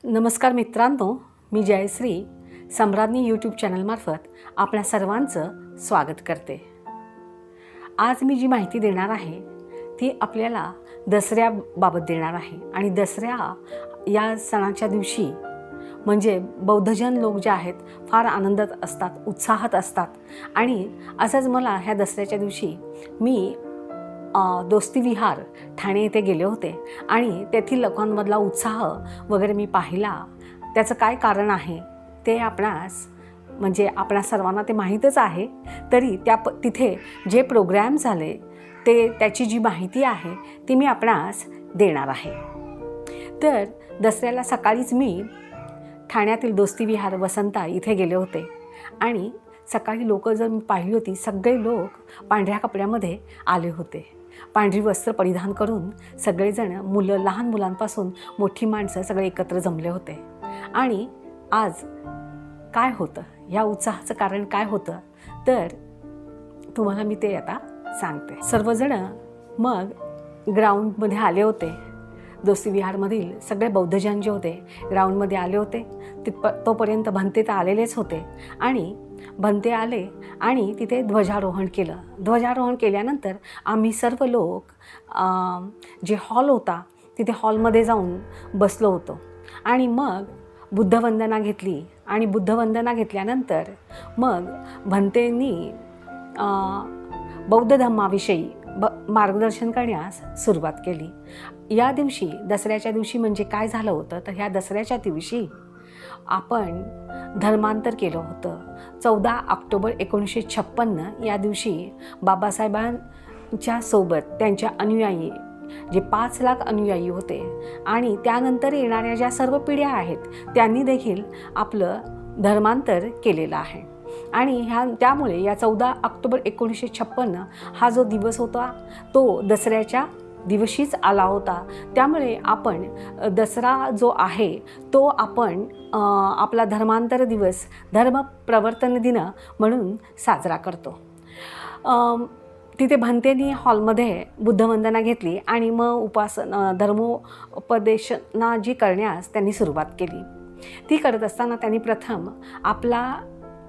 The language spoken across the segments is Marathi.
नमस्कार मित्रांनो, मी जयश्री सम्राज्ञी यूट्यूब चॅनलमार्फत आपल्या सर्वांचं स्वागत करते. आज मी जी माहिती देणार आहे ती आपल्याला दसऱ्याबाबत देणार आहे. आणि दसऱ्या या सणाच्या दिवशी म्हणजे बौद्धजन लोक जे आहेत फार आनंदात असतात, उत्साहात असतात. आणि असंच मला ह्या दसऱ्याच्या दिवशी मी दोस्ती विहार ठाणे येथे गेले होते आणि तेथील लोकांमधला उत्साह वगैरे मी पाहिला. त्याचं काय कारण आहे ते आपणास म्हणजे आपणा सर्वांना ते माहीतच आहे. तरी तिथे जे प्रोग्रॅम झाले त्याची जी माहिती आहे ती मी आपणास देणार आहे. तर दसऱ्याला सकाळीच मी ठाण्यातील दोस्ती विहार वसंता इथे गेले होते आणि सकाळी लोक जर मी पाहिली होती, सगळे लोक पांढऱ्या कपड्यामध्ये आले होते. पांढरी वस्त्र परिधान करून सगळेजण, मुलं, लहान मुलांपासून मोठी माणसं सगळे एकत्र जमले होते. आणि आज काय होतं, या उत्साहाचं कारण काय होतं तर तुम्हाला मी ते आता सांगते. सर्वजण मग ग्राउंडमध्ये आले होते. दोस्ती विहारमधील सगळे बौद्धजन जे होते ग्राउंडमध्ये आले होते. तोपर्यंत भंते तर आलेलेच होते आणि भंते आले आणि तिथे ध्वजारोहण केलं. ध्वजारोहण केल्यानंतर आम्ही सर्व लोक जे हॉल होता तिथे हॉलमध्ये जाऊन बसलो होतो आणि मग बुद्धवंदना घेतली. आणि बुद्धवंदना घेतल्यानंतर मग भंतेंनी बौद्ध धम्माविषयी मार्गदर्शन करण्यास सुरुवात केली. या दिवशी, दसऱ्याच्या दिवशी म्हणजे काय झालं होतं तर ह्या दसऱ्याच्या दिवशी आपण धर्मांतर केलं होतं. 14 ऑक्टोबर 1956 या दिवशी बाबासाहेबांच्या सोबत त्यांच्या अनुयायी जे 5 लाख अनुयायी होते आणि त्यानंतर येणाऱ्या ज्या सर्व पिढ्या आहेत त्यांनी देखील आपलं धर्मांतर केलेलं आहे. आणि त्यामुळे या 14 ऑक्टोबर 1956 हा जो दिवस होता तो दसऱ्याच्या दिवशीच आला होता. त्यामुळे आपण दसरा जो आहे तो आपण आपला धर्मांतर दिवस, धर्म प्रवर्तन दिन म्हणून साजरा करतो. तिथे भंतेनी हॉलमध्ये बुद्धवंदना घेतली आणि मग धर्मोपदेशना जी करण्यास त्यांनी सुरुवात केली. ती करत असताना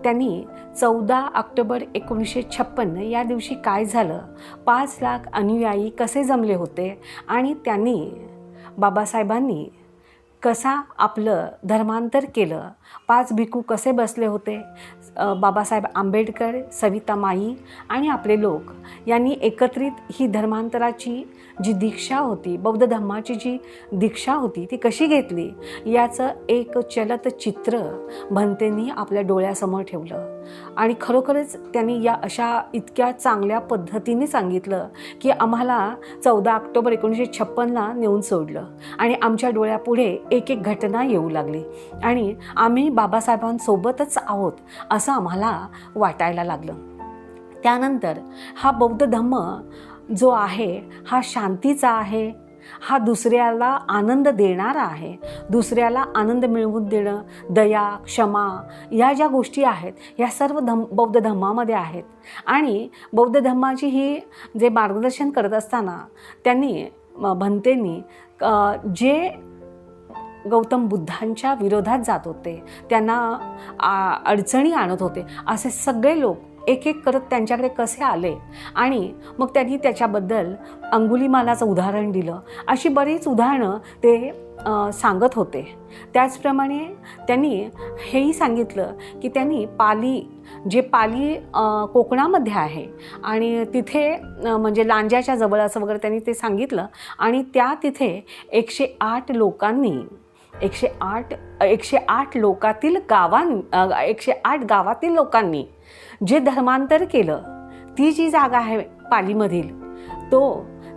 त्यांनी 14 ऑक्टोबर 1956 या दिवशी काय झालं, 5 लाख अनुयायी कसे जमले होते आणि त्यांनी बाबासाहेबांनी कसा आपलं धर्मांतर केलं, 5 भिक्खू कसे बसले होते, बाबासाहेब आंबेडकर, सविता माई आणि आपले लोक यांनी एकत्रित ही धर्मांतराची जी दीक्षा होती, बौद्ध धम्माची जी दीक्षा होती ती कशी घेतली याचं एक चलत चित्र भंतेंनी आपल्या डोळ्यासमोर ठेवलं. आणि खरोखरच त्यांनी या अशा इतक्या चांगल्या पद्धतीने सांगितलं की आम्हाला 14 ऑक्टोबर 1956 नेऊन सोडलं आणि आमच्या डोळ्यापुढे एक एक घटना येऊ लागली आणि आम्ही बाबासाहेबांसोबतच आहोत असं आम्हाला वाटायला लागलं. त्यानंतर हा बौद्ध धम्म जो आहे हा शांतीचा आहे, हा दुसऱ्याला आनंद देणारा आहे. दुसऱ्याला आनंद मिळवून देणं, दया, क्षमा या ज्या गोष्टी आहेत या सर्व बौद्ध धम्मामध्ये आहेत. आणि बौद्ध धम्माची ही जे मार्गदर्शन करत असताना भंतेंनी जे गौतम बुद्धांच्या विरोधात जात होते, त्यांना अडचणी आणत होते, असे सगळे लोक एक एक करत त्यांच्याकडे कसे आले आणि मग त्यांनी त्याच्याबद्दल अंगुलीमालाचं उदाहरण दिलं. अशी बरीच उदाहरणं ते सांगत होते. त्याचप्रमाणे त्यांनी हेही सांगितलं की त्यांनी पाली कोकणामध्ये आहे आणि तिथे म्हणजे लांज्याच्या जवळ असं वगैरे त्यांनी ते सांगितलं. आणि तिथे 108 गावातील लोकांनी जे धर्मांतर केलं, ती जी जागा आहे पालीमधील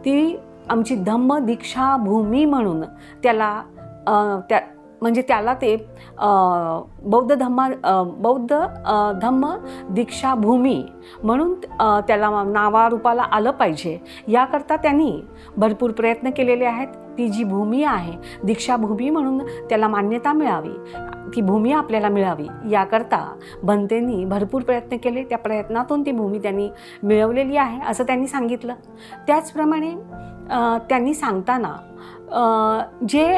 ती आमची धम्म दीक्षा भूमी म्हणून त्याला ते बौद्ध धम्म दीक्षा भूमी म्हणून त्याला नावारूपाला आलं पाहिजे. याकरता त्यांनी भरपूर प्रयत्न केलेले आहेत. ती जी भूमी आहे दीक्षाभूमी म्हणून त्याला मान्यता मिळावी, ती भूमी आपल्याला मिळावी याकरता भंतेंनी भरपूर प्रयत्न केले. त्या प्रयत्नातून ती भूमी त्यांनी मिळवलेली आहे असं त्यांनी सांगितलं. त्याचप्रमाणे त्यांनी सांगताना जे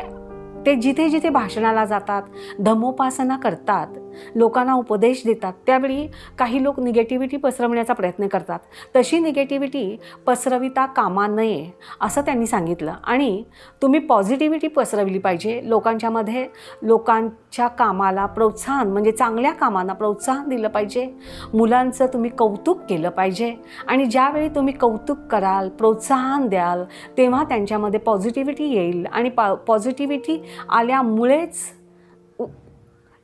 ते जिथे जिथे भाषणाला जातात, धम्मोपासना करतात, लोकांना उपदेश देतात, त्यावेळी काही लोक निगेटिव्हिटी पसरवण्याचा प्रयत्न करतात. तशी निगेटिव्हिटी पसरविता कामा नये असं त्यांनी सांगितलं. आणि तुम्ही पॉझिटिव्हिटी पसरवली पाहिजे लोकांच्यामध्ये. लोकांच्या कामाला प्रोत्साहन म्हणजे चांगल्या कामांना प्रोत्साहन दिलं पाहिजे. मुलांचं तुम्ही कौतुक केलं पाहिजे. आणि ज्यावेळी तुम्ही कौतुक कराल, प्रोत्साहन द्याल, तेव्हा त्यांच्यामध्ये पॉझिटिव्हिटी येईल. आणि पॉझिटिव्हिटी आल्यामुळेच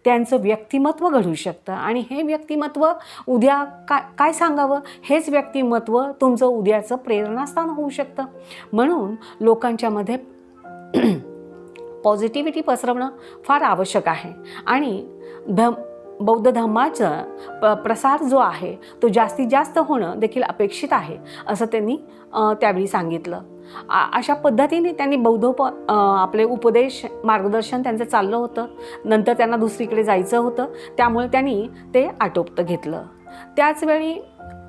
त्यांचं व्यक्तिमत्व घडू शकतं. आणि हे व्यक्तिमत्व उद्या काय सांगावं, हेच व्यक्तिमत्व तुमचं उद्याचं प्रेरणास्थान होऊ शकतं. म्हणून लोकांच्यामध्ये पॉझिटिव्हिटी पसरवणं फार आवश्यक आहे. आणि बौद्ध धम्माचा प्रसार जो आहे तो जास्तीत जास्त होणं देखील अपेक्षित आहे असं त्यांनी त्यावेळी सांगितलं. अशा पद्धतीने त्यांनी आपले उपदेश मार्गदर्शन त्यांचं चाललं होतं. नंतर त्यांना दुसरीकडे जायचं होतं, त्यामुळे त्यांनी ते आटोपतं घेतलं. त्याचवेळी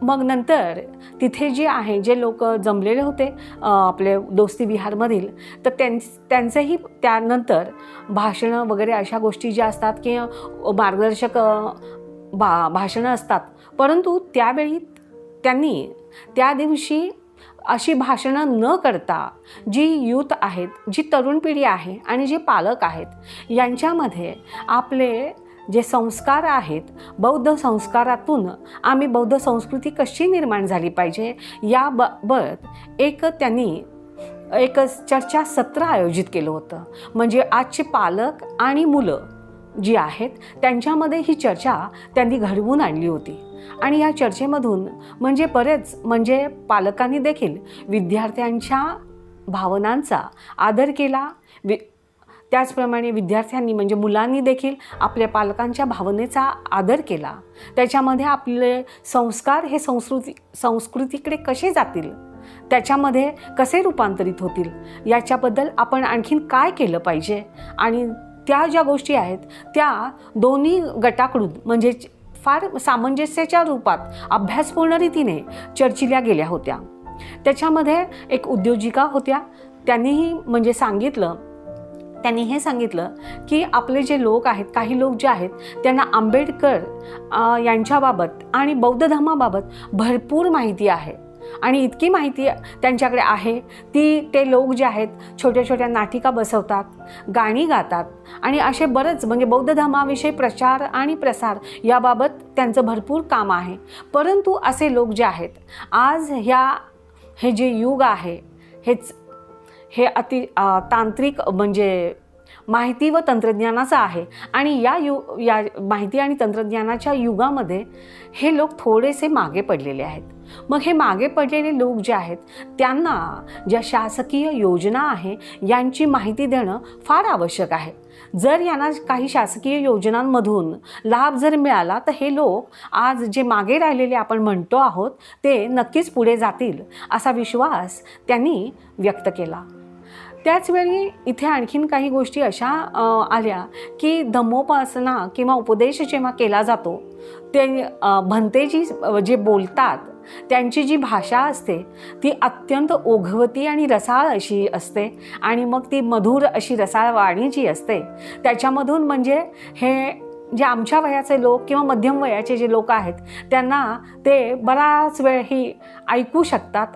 मग नंतर तिथे जे लोक जमलेले होते आपले दोस्ती विहारमधील, तर त्यांचंही त्यानंतर भाषणं वगैरे अशा गोष्टी ज्या असतात की मार्गदर्शक भाषणं असतात. परंतु त्यावेळी त्यांनी त्या दिवशी अशी भाषणं न करता जी यूथ आहेत, जी तरुण पिढी आहे आणि जे पालक आहेत, यांच्यामध्ये आपले जे संस्कार आहेत, बौद्ध संस्कारातून आम्ही बौद्ध संस्कृती कशी निर्माण झाली पाहिजे याबाबत त्यांनी एक चर्चासत्र आयोजित केलं होतं. म्हणजे आजचे पालक आणि मुलं जी आहेत त्यांच्यामध्ये ही चर्चा त्यांनी घडवून आणली होती. आणि या चर्चेमधून म्हणजे पालकांनी देखील विद्यार्थ्यांच्या भावनांचा आदर केला. त्याचप्रमाणे विद्यार्थ्यांनी म्हणजे मुलांनी देखील आपल्या पालकांच्या भावनेचा आदर केला. त्याच्यामध्ये आपले संस्कार हे संस्कृतीकडे कसे जातील, त्याच्यामध्ये कसे रूपांतरित होतील, याच्याबद्दल आपण आणखीन काय केलं पाहिजे. आणि त्या ज्या गोष्टी आहेत त्या दोन्ही गटाकडून म्हणजे फार सामंजस्याच्या रूपात अभ्यासपूर्ण रीतीने चर्चिल्या गेल्या होत्या. त्याच्यामध्ये एक उद्योजिका होत्या. त्यांनी हे सांगितलं की आपले जे लोक आहेत, काही लोक जे आहेत, त्यांना आंबेडकर यांच्याबाबत आणि बौद्ध धर्माबाबत भरपूर माहिती आहे. आणि इतकी माहिती त्यांच्याकडे आहे ते लोक जे आहेत छोट्या छोट्या नाटिका बसवतात, गाणी गातात आणि असे बरेच म्हणजे बौद्ध धर्माविषयी प्रचार आणि प्रसार याबाबत त्यांचं भरपूर काम आहे. परंतु असे लोक जे आहेत आज हे जे युग आहे हे तांत्रिक म्हणजे माहिती व तंत्रज्ञानाचं आहे. आणि या माहिती आणि तंत्रज्ञानाच्या युगामध्ये हे लोक थोडेसे मागे पडलेले आहेत. मग हे मागे पडलेले लोक जे आहेत त्यांना ज्या शासकीय योजना आहे यांची माहिती देणं फार आवश्यक आहे. जर यांना काही शासकीय योजनांमधून लाभ जर मिळाला तर हे लोक आज जे मागे राहिलेले आपण म्हणतो आहोत ते नक्कीच पुढे जातील असा विश्वास त्यांनी व्यक्त केला. त्याचवेळी इथे आणखीन काही गोष्टी अशा आल्या की धम्मोपासना किंवा उपदेश जेव्हा केला जातो ते भंते जे बोलतात त्यांची जी भाषा असते ती अत्यंत ओघवती आणि रसाळ अशी असते. आणि मग ती मधुर अशी रसाळ वाणी जी असते त्याच्यामधून म्हणजे हे जे आमच्या वयाचे लोक किंवा मध्यम वयाचे जे लोक आहेत त्यांना ते बराच वेळ ही ऐकू शकतात.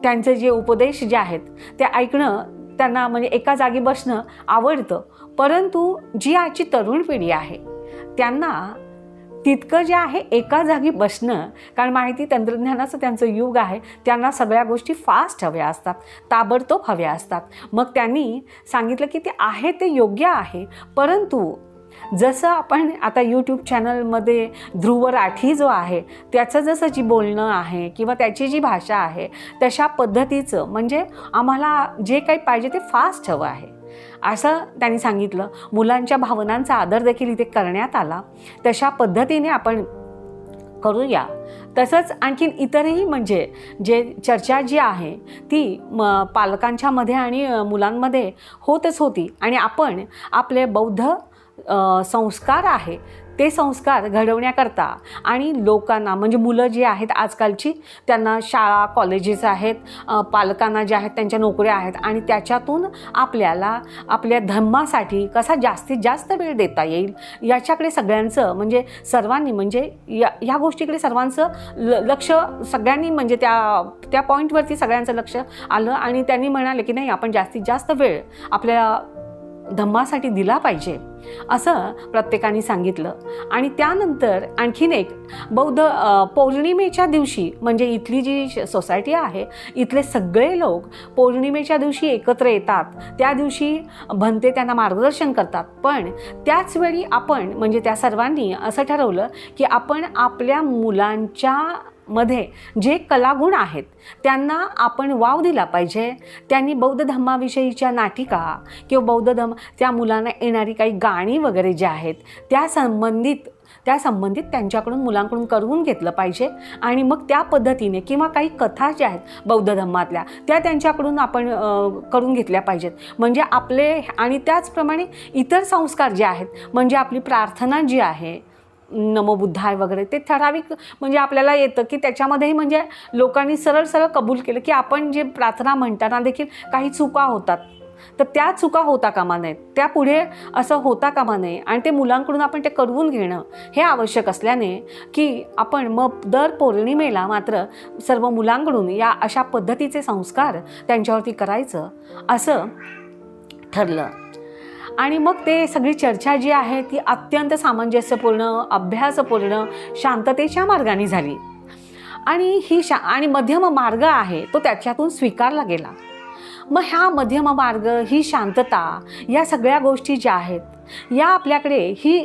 त्यांचे जे उपदेश जे आहेत ते ऐकणं त्यांना म्हणजे एका जागी बसणं आवडतं. परंतु जी आजची तरुण पिढी आहे त्यांना तितकं जे आहे एका जागी बसणं, कारण माहिती तंत्रज्ञानाचं त्यांचं युग आहे, त्यांना सगळ्या गोष्टी फास्ट हव्या असतात, ताबडतोब हव्या असतात. मग त्यांनी सांगितलं की ते योग्य आहे. परंतु जसं आपण आता यूट्यूब चॅनलमध्ये ध्रुव राठी जो आहे त्याचं जसं जी बोलणं आहे किंवा त्याची जी भाषा आहे तशा पद्धतीचं म्हणजे आम्हाला जे काही पाहिजे ते फास्ट हवं आहे असं त्यांनी सांगितलं. मुलांच्या भावनांचा आदर देखील इथे करण्यात आला. तशा पद्धतीने आपण करूया. तसंच आणखीन इतरही म्हणजे जे चर्चा जी आहे ती पालकांच्या मध्ये आणि मुलांमध्ये होतच होती. आणि आपण आपले बौद्ध संस्कार आहे ते संस्कार घडवण्याकरता आणि लोकांना म्हणजे मुलं जी आहेत आजकालची, त्यांना शाळा कॉलेजेस आहेत, पालकांना जे आहेत त्यांच्या नोकऱ्या आहेत आणि त्याच्यातून आपल्याला आपल्या धर्मासाठी कसा जास्तीत जास्त वेळ देता येईल याच्याकडे सगळ्यांचं म्हणजे सर्वांनी म्हणजे ह्या गोष्टीकडे सर्वांचं लक्ष सगळ्यांनी म्हणजे त्या पॉईंटवरती सगळ्यांचं लक्ष आलं आणि त्यांनी म्हणाले की नाही आपण जास्तीत जास्त वेळ आपल्या धम्मासाठी दिला पाहिजे असं प्रत्येकाने सांगितलं. आणि त्यानंतर आणखीन एक बौद्ध पौर्णिमेच्या दिवशी म्हणजे इथली जी सोसायटी आहे इथले सगळे लोक पौर्णिमेच्या दिवशी एकत्र येतात. त्या दिवशी भंते त्यांना मार्गदर्शन करतात. पण त्याचवेळी आपण म्हणजे त्या सर्वांनी असं ठरवलं की आपण आपल्या मुलांच्या मध्ये जे कलागुण आहेत त्यांना आपण वाव दिला पाहिजे. त्यांनी बौद्ध धर्माविषयीच्या नाटिका किंवा बौद्ध धर्म त्या मुलांना येणारी काही गाणी वगैरे जे आहेत त्या संबंधित त्यांच्याकडून मुलांकडून करून घेतलं पाहिजे. आणि मग त्या पद्धतीने किंवा काही कथा ज्या आहेत बौद्ध धर्मातल्या त्या त्यांच्याकडून आपण करून घेतल्या पाहिजेत. म्हणजे आपले आणि त्याचप्रमाणे इतर संस्कार जे आहेत म्हणजे आपली प्रार्थना जी आहे नमो बुद्धाय वगैरे ते ठराविक म्हणजे आपल्याला येतं की त्याच्यामध्येही म्हणजे लोकांनी सरळ कबूल केलं की आपण जे प्रार्थना म्हणताना देखील काही चुका होतात तर त्या चुका होता कामा नयेत, त्या पुढे असं होता कामा नये आणि ते मुलांकडून आपण ते करून घेणं हे आवश्यक असल्याने की आपण मग दर पौर्णिमेला मात्र सर्व मुलांकडून या अशा पद्धतीचे संस्कार त्यांच्यावरती करायचं असं ठरलं. आणि मग ते सगळी चर्चा जी आहे ती अत्यंत सामंजस्यपूर्ण अभ्यासपूर्ण शांततेच्या मार्गाने झाली. आणि आणि मध्यम मार्ग आहे तो त्याच्यातून स्वीकारला गेला. मग ह्या मध्यम मार्ग ही शांतता या सगळ्या गोष्टी ज्या आहेत या आपल्याकडे ही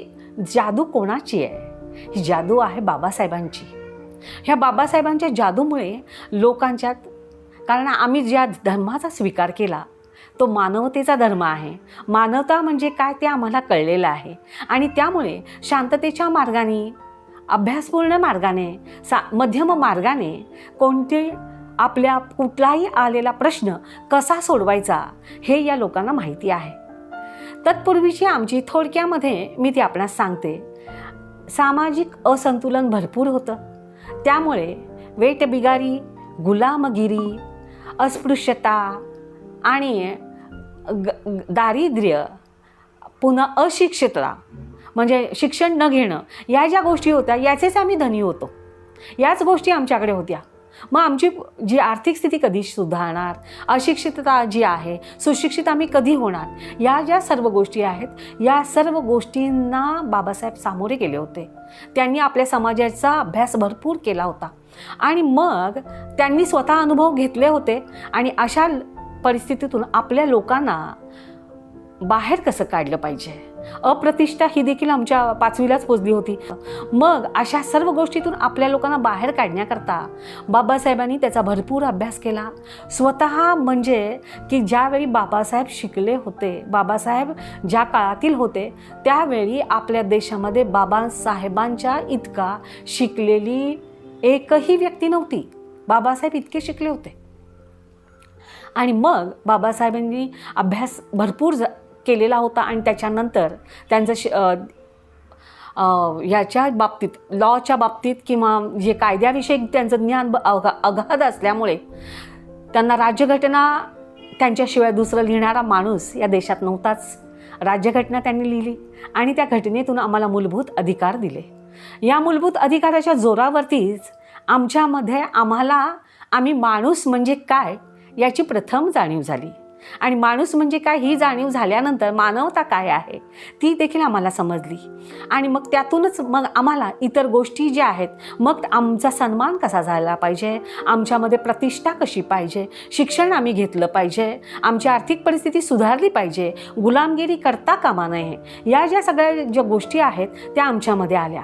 जादू कोणाची आहे? ही जादू आहे बाबासाहेबांची. ह्या बाबासाहेबांच्या जादूमुळे लोकांच्यात कारण आम्ही ज्या धर्माचा स्वीकार केला तो मानवतेचा धर्म आहे. मानवता म्हणजे काय ते आम्हाला कळलेलं आहे. आणि त्यामुळे शांततेच्या मार्गाने अभ्यासपूर्ण मार्गाने मध्यम मार्गाने कोणते आपल्या कुठलाही आलेला प्रश्न कसा सोडवायचा हे या लोकांना माहिती आहे. तत्पूर्वीची आमची थोडक्यामध्ये मी ती आपणास सांगते. सामाजिक असंतुलन भरपूर होतं. त्यामुळे वेठबिगारी गुलामगिरी अस्पृश्यता आणि दारिद्र्य पुन्हा अशिक्षितता म्हणजे शिक्षण न घेणं या ज्या गोष्टी होत्या याचेच आम्ही धनी होतो. याच गोष्टी आमच्याकडे होत्या. मग आमची जी आर्थिक स्थिती कधी सुधारणार, अशिक्षितता जी आहे सुशिक्षित आम्ही कधी होणार, या ज्या सर्व गोष्टी आहेत या सर्व गोष्टींना बाबासाहेब सामोरे गेले होते. त्यांनी आपल्या समाजाचा अभ्यास भरपूर केला होता आणि मग त्यांनी स्वतः अनुभव घेतले होते आणि अशा परिस्थितीतून आपल्या लोकांना बाहेर कसं काढलं पाहिजे. अप्रतिष्ठा ही देखील आमच्या 5वीलाच पोचली होती. मग अशा सर्व गोष्टीतून आपल्या लोकांना बाहेर काढण्याकरता बाबासाहेबांनी त्याचा भरपूर अभ्यास केला. स्वतः म्हणजे की ज्यावेळी बाबासाहेब शिकले होते, बाबासाहेब ज्या काळातील होते त्यावेळी आपल्या देशामध्ये बाबासाहेबांच्या इतका शिकलेली एकही व्यक्ती नव्हती. बाबासाहेब इतके शिकले होते. आणि मग बाबासाहेबांनी अभ्यास भरपूर केलेला होता आणि त्याच्यानंतर त्यांचं याच्या बाबतीत लॉच्या बाबतीत किंवा जे कायद्याविषयी त्यांचं ज्ञान अगाध असल्यामुळे त्यांना राज्यघटना त्यांच्याशिवाय दुसरं लिहिणारा माणूस या देशात नव्हताच. राज्यघटना त्यांनी लिहिली आणि त्या घटनेतून आम्हाला मूलभूत अधिकार दिले. या मूलभूत अधिकाराच्या जोरावरतीच आमच्यामध्ये आम्ही माणूस म्हणजे काय याची प्रथम जाणीव झाली. आणि माणूस म्हणजे काय ही जाणीव झाल्यानंतर मानवता काय आहे ती देखील आम्हाला समजली. आणि मग त्यातूनच मग आम्हाला इतर गोष्टी ज्या आहेत मग आमचा सन्मान कसा झाला पाहिजे, आमच्यामध्ये प्रतिष्ठा कशी पाहिजे, शिक्षण आम्ही घेतलं पाहिजे, आमची आर्थिक परिस्थिती सुधारली पाहिजे, गुलामगिरी करता कामा नये, या ज्या सगळ्या ज्या गोष्टी आहेत त्या आमच्यामध्ये आल्या.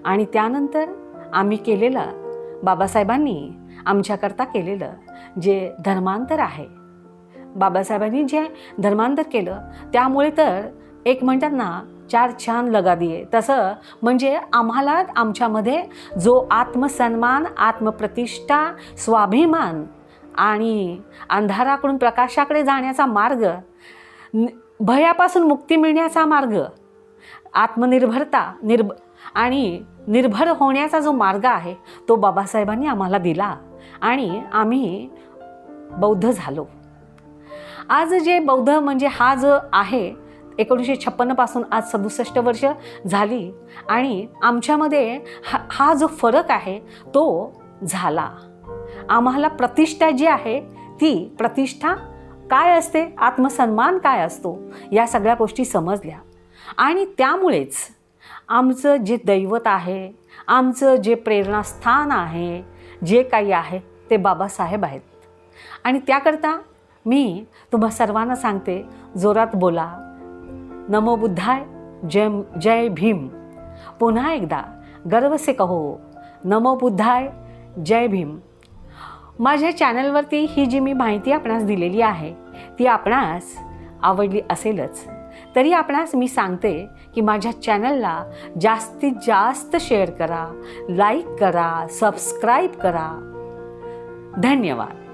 आणि त्यानंतर आम्ही केलेलं बाबासाहेबांनी आमच्याकरता केलेलं जे धर्मांतर आहे, बाबासाहेबांनी जे धर्मांतर केलं त्यामुळे तर एक म्हणतात ना 4 चांद लगा दिए तसं म्हणजे आम्हाला आमच्यामध्ये जो आत्मसन्मान, आत्मप्रतिष्ठा, स्वाभिमान आणि अंधाराकडून प्रकाशाकडे जाण्याचा मार्ग, भयापासून मुक्ती मिळण्याचा मार्ग आत्मनिर्भरता आणि निर्भर होण्याचा जो मार्ग आहे तो बाबासाहेबांनी आम्हाला दिला आणि आम्ही बौद्ध झालो. आज जे बौद्ध म्हणजे हा जो आहे 1956 पासून आज 67 वर्ष झाली आणि आमच्यामध्ये हा जो फरक आहे तो झाला. आम्हाला प्रतिष्ठा जी आहे ती प्रतिष्ठा काय असते, आत्मसन्मान काय असतो, या सगळ्या गोष्टी समजल्या आणि त्यामुळेच आमचं जे दैवत आहे, आमचं जे प्रेरणास्थान आहे, जे काही आहे ते बाबासाहेब आहेत. आणि त्याकरता मी तुम्हा सर्वांना सांगते, जोरात बोला, नमो बुद्धाय, जय जय भीम. पुन्हा एकदा गर्व से कहो, नमो बुद्धाय, जय भीम. माझ्या चॅनलवरती ही जी मी माहिती आपणास दिलेली आहे ती आपणास आवडली असेलच, तरी आपणास मी सांगते की माझ्या चॅनलला जास्तीत जास्त शेअर करा, लाईक करा, सबस्क्राईब करा. धन्यवाद.